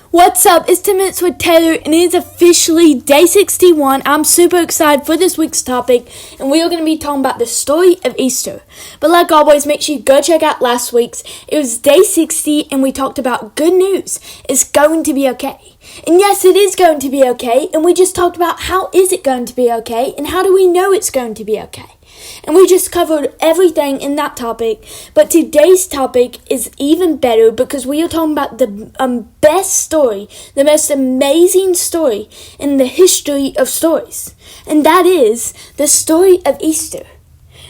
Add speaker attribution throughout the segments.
Speaker 1: What's up? It's 10 Minutes with Taylor, and it is officially day 61. I'm super excited for this week's topic, and we are going to be talking about the story of Easter. But like always, make sure you go check out last week's. It was day 60, and we talked about good news. It's going to be okay. And yes, it is going to be okay, and we just talked about how is it going to be okay, and how do we know it's going to be okay. And we just covered everything in that topic. But today's topic is even better because we are talking about the best story, the most amazing story in the history of stories. And that is the story of Easter.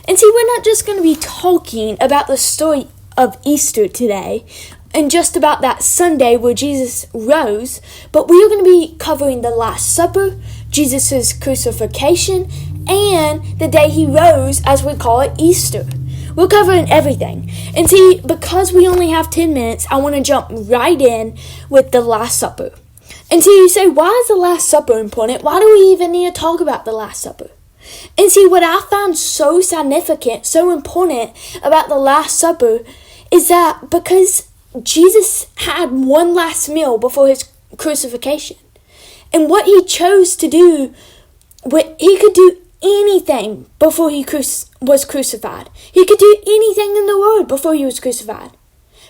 Speaker 1: And see, we're not just going to be talking about the story of Easter today and just about that Sunday where Jesus rose, but we are going to be covering the Last Supper, Jesus' crucifixion, and the day he rose, as we call it, Easter. We're covering everything. And see, because we only have 10 minutes, I want to jump right in with the Last Supper. And so you say, why is the Last Supper important? Why do we even need to talk about the Last Supper? And see, what I found so significant, so important about the Last Supper is that because Jesus had one last meal before his crucifixion. And what he chose to do, he could do anything before he was crucified. He could do anything in the world before he was crucified.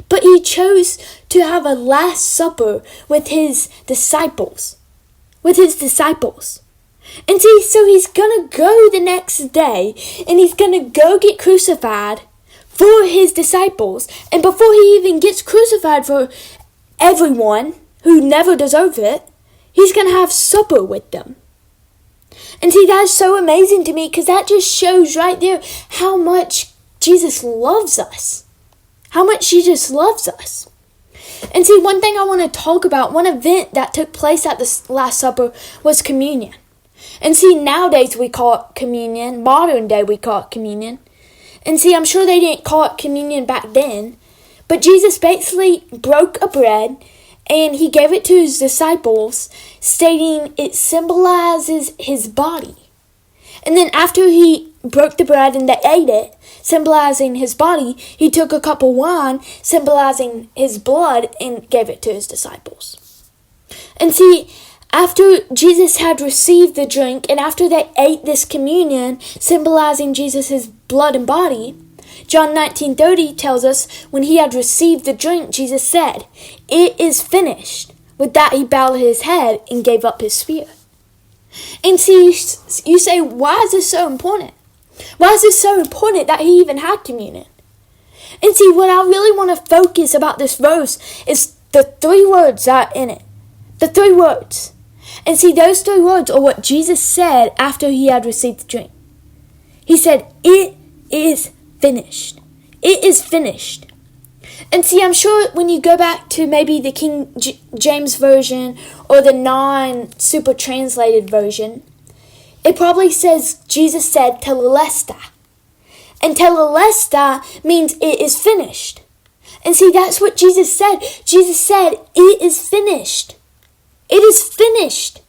Speaker 1: But he chose to have a Last Supper with his disciples. And see, so he's going to go the next day and he's going to go get crucified for his disciples. And before he even gets crucified for everyone who never deserved it, he's going to have supper with them. And see, that's so amazing to me because that just shows right there how much Jesus loves us. How much Jesus loves us. And see, one thing I want to talk about, one event that took place at the Last Supper was communion. And see, nowadays we call it communion. Modern day we call it communion. And see, I'm sure they didn't call it communion back then. But Jesus basically broke a bread and he gave it to his disciples, stating it symbolizes his body. And then after he broke the bread and they ate it, symbolizing his body, he took a cup of wine, symbolizing his blood, and gave it to his disciples. And see, after Jesus had received the drink, and after they ate this communion, symbolizing Jesus' blood and body, John 19:30 tells us, when he had received the drink, Jesus said, "It is finished." With that, he bowed his head and gave up his spirit. And see, you say, why is this so important? Why is this so important that he even had communion? And see, what I really want to focus about this verse is the 3 words that are in it. The 3 words. And see, those 3 words are what Jesus said after he had received the drink. He said, "It is finished." It is finished. And see, I'm sure when you go back to maybe the King James Version or the non-super translated version, it probably says, Jesus said, "Telelestai." And "Telelestai" means it is finished. And see, that's what Jesus said. Jesus said, "It is finished." It is finished.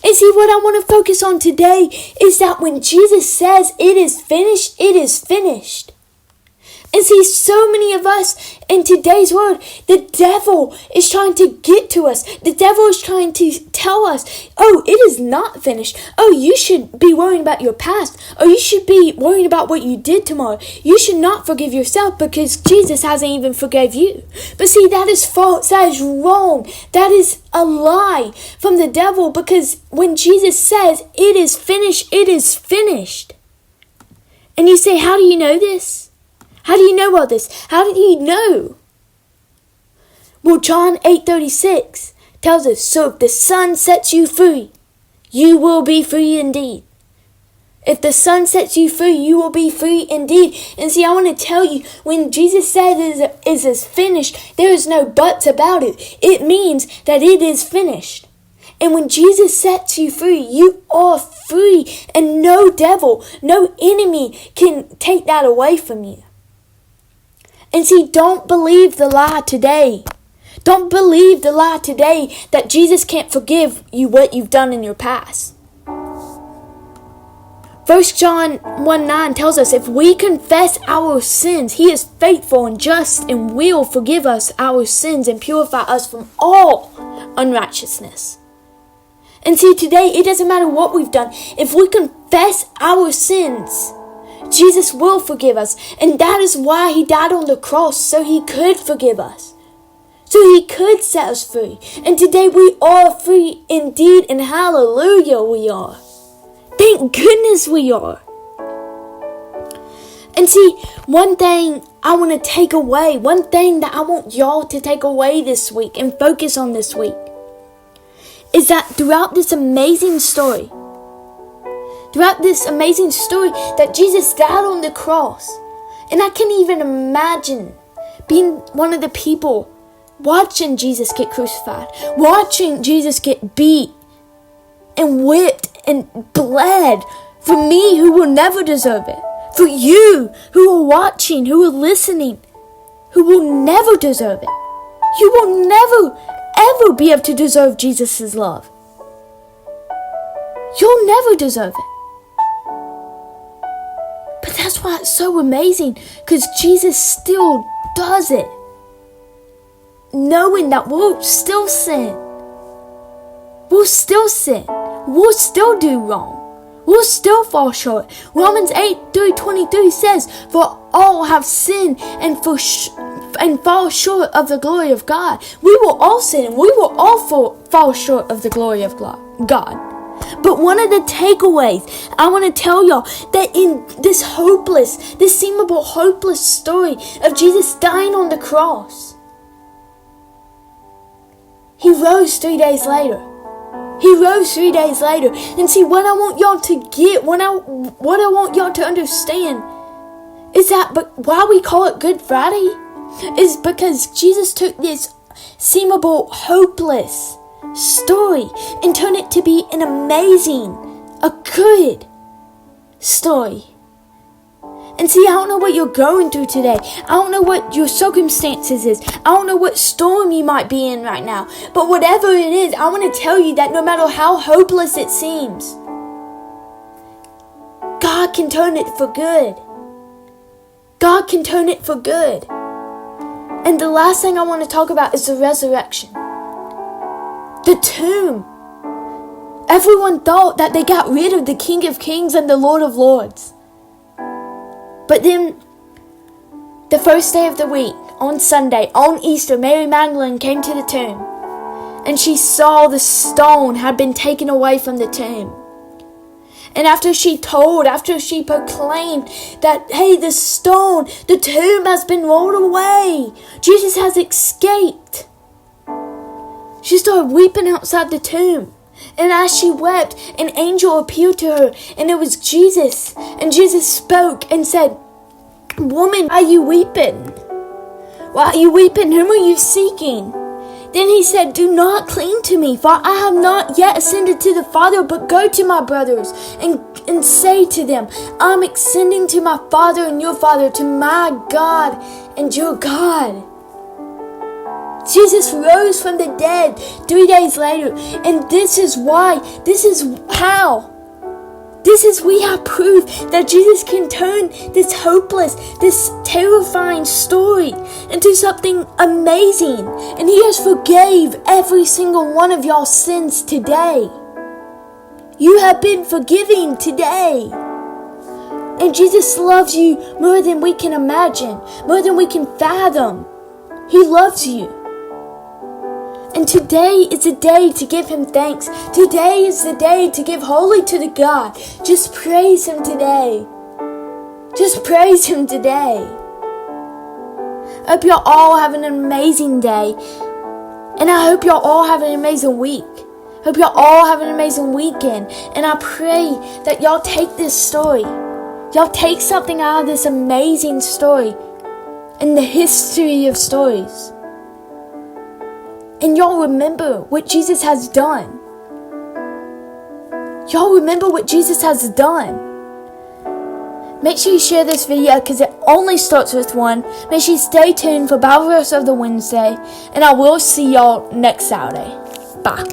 Speaker 1: And see, what I want to focus on today is that when Jesus says it is finished, it is finished. And see, so many of us in today's world, the devil is trying to get to us. The devil is trying to tell us, oh, it is not finished. Oh, you should be worrying about your past. Or you should be worrying about what you did tomorrow. You should not forgive yourself because Jesus hasn't even forgave you. But see, that is false. That is wrong. That is a lie from the devil, because when Jesus says it is finished, it is finished. And you say, how do you know this? How do you know all this? How do you know? Well, John 8:36 tells us, so if the Son sets you free, you will be free indeed. If the Son sets you free, you will be free indeed. And see, I want to tell you, when Jesus says it is finished, there is no buts about it. It means that it is finished. And when Jesus sets you free, you are free. And no devil, no enemy can take that away from you. And see, don't believe the lie today. Don't believe the lie today that Jesus can't forgive you what you've done in your past. 1 John 1:9 tells us, if we confess our sins, he is faithful and just and will forgive us our sins and purify us from all unrighteousness. And see, today, it doesn't matter what we've done. If we confess our sins, Jesus will forgive us. And that is why he died on the cross, so he could forgive us. So he could set us free. And today we are free indeed, and hallelujah we are. Thank goodness we are. And see, one thing I want to take away, one thing that I want y'all to take away this week and focus on this week, is that throughout this amazing story, that Jesus died on the cross, and I can't even imagine being one of the people watching Jesus get crucified, watching Jesus get beat and whipped and bled for me who will never deserve it, for you who are watching, who are listening, who will never deserve it. You will never ever be able to deserve Jesus' love. You'll never deserve it. But that's why it's so amazing, because Jesus still does it, knowing that we'll still sin. We'll still sin. We'll still do wrong. We'll still fall short. Romans 8:23 says, "For all have sinned and fall short of the glory of God." We will all sin. We will all fall short of the glory of God. But one of the takeaways I want to tell y'all, that in this seemable hopeless story of Jesus dying on the cross, he rose 3 days later. He rose 3 days later. And see, what I want y'all to get, what I want y'all to understand is that, but why we call it Good Friday is because Jesus took this seemable hopeless story and turned it to be an amazing, a good story. And see, I don't know what you're going through today. I don't know what your circumstances is. I don't know what storm you might be in right now. But whatever it is, I want to tell you that no matter how hopeless it seems, God can turn it for good. God can turn it for good. And the last thing I want to talk about is the resurrection. The tomb. Everyone thought that they got rid of the King of Kings and the Lord of Lords. But then, the first day of the week, on Sunday, on Easter, Mary Magdalene came to the tomb. And she saw the stone had been taken away from the tomb. And after she proclaimed that, hey, the tomb has been rolled away. Jesus has escaped. She started weeping outside the tomb. And as she wept, an angel appeared to her, and it was Jesus. And Jesus spoke and said, "Woman, why are you weeping? Why are you weeping? Whom are you seeking?" Then he said, "Do not cling to me, for I have not yet ascended to the Father, but go to my brothers and say to them, I'm ascending to my Father and your Father, to my God and your God." Jesus rose from the dead 3 days later. And this is we have proof that Jesus can turn this hopeless, this terrifying story into something amazing. And he has forgave every single one of y'all's sins today. You have been forgiven today. And Jesus loves you more than we can imagine, more than we can fathom. He loves you. And today is the day to give him thanks. Today is the day to give wholly to the God. Just praise him today. Just praise him today. I hope y'all all have an amazing day. And I hope y'all all have an amazing week. I hope y'all all have an amazing weekend. And I pray that y'all take this story. Y'all take something out of this amazing story in the history of stories. And y'all remember what Jesus has done. Y'all remember what Jesus has done. Make sure you share this video because it only starts with one. Make sure you stay tuned for Bible Verse of the Wednesday. And I will see y'all next Saturday. Bye.